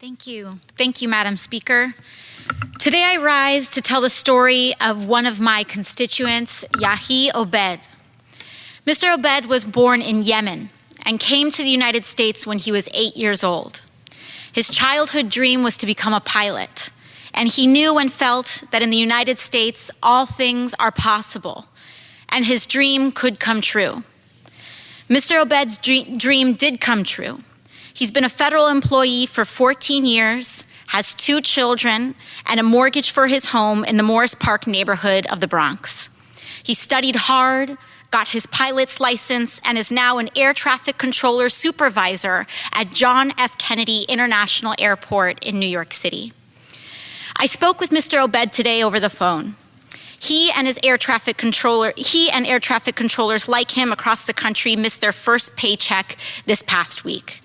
Thank you. Thank you, Madam Speaker. Today I rise to tell the story of one of my constituents, Yahi Obed. Mr. Obed was born in Yemen and came to the United States when he was 8 years old. His childhood dream was to become a pilot, and he knew and felt that in the United States, all things are possible, and his dream could come true. Mr. Obed's dream did come true. He's been a federal employee for 14 years, has 2 children, and a mortgage for his home in the Morris Park neighborhood of the Bronx. He studied hard, got his pilot's license, and is now an air traffic controller supervisor at John F. Kennedy International Airport in New York City. I spoke with Mr. Obed today over the phone. He and air traffic controllers like him across the country missed their first paycheck this past week.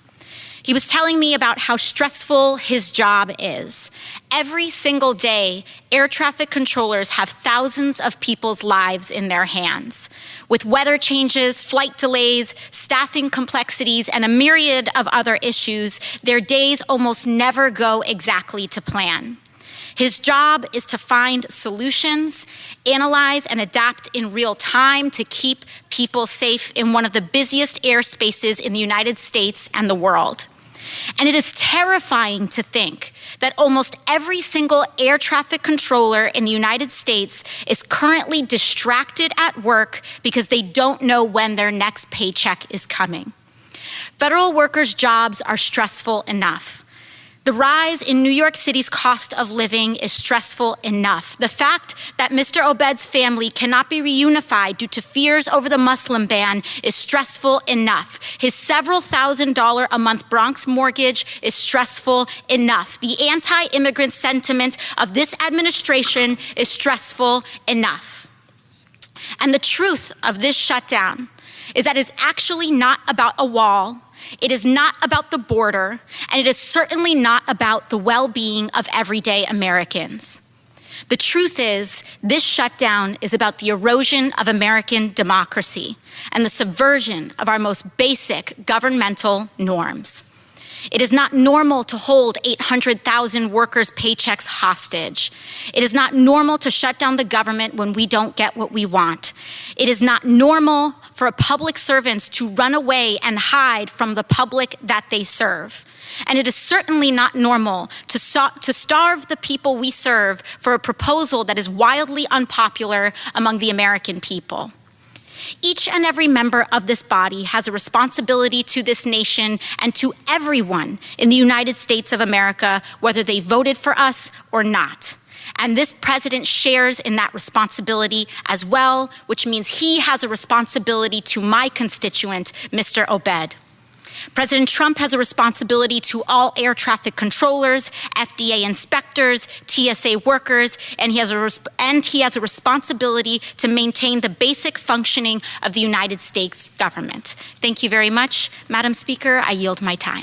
He was telling me about how stressful his job is. Every single day, air traffic controllers have thousands of people's lives in their hands. With weather changes, flight delays, staffing complexities, and a myriad of other issues, their days almost never go exactly to plan. His job is to find solutions, analyze and adapt in real time to keep people safe in one of the busiest airspaces in the United States and the world. And it is terrifying to think that almost every single air traffic controller in the United States is currently distracted at work because they don't know when their next paycheck is coming. Federal workers' jobs are stressful enough. The rise in New York City's cost of living is stressful enough. The fact that Mr. Obed's family cannot be reunified due to fears over the Muslim ban is stressful enough. His several $1,000 a month Bronx mortgage is stressful enough. The anti-immigrant sentiment of this administration is stressful enough. And the truth of this shutdown is that it's actually not about a wall. It is not about the border, and it is certainly not about the well-being of everyday Americans. The truth is, this shutdown is about the erosion of American democracy and the subversion of our most basic governmental norms. It is not normal to hold 800,000 workers' paychecks hostage. It is not normal to shut down the government when we don't get what we want. It is not normal for public servants to run away and hide from the public that they serve. And it is certainly not normal to starve the people we serve for a proposal that is wildly unpopular among the American people. Each and every member of this body has a responsibility to this nation and to everyone in the United States of America, whether they voted for us or not. And this president shares in that responsibility as well, which means he has a responsibility to my constituent, Mr. Obed. President Trump has a responsibility to all air traffic controllers, FDA inspectors, TSA workers, and he has a responsibility to maintain the basic functioning of the United States government. Thank you very much, Madam Speaker. I yield my time.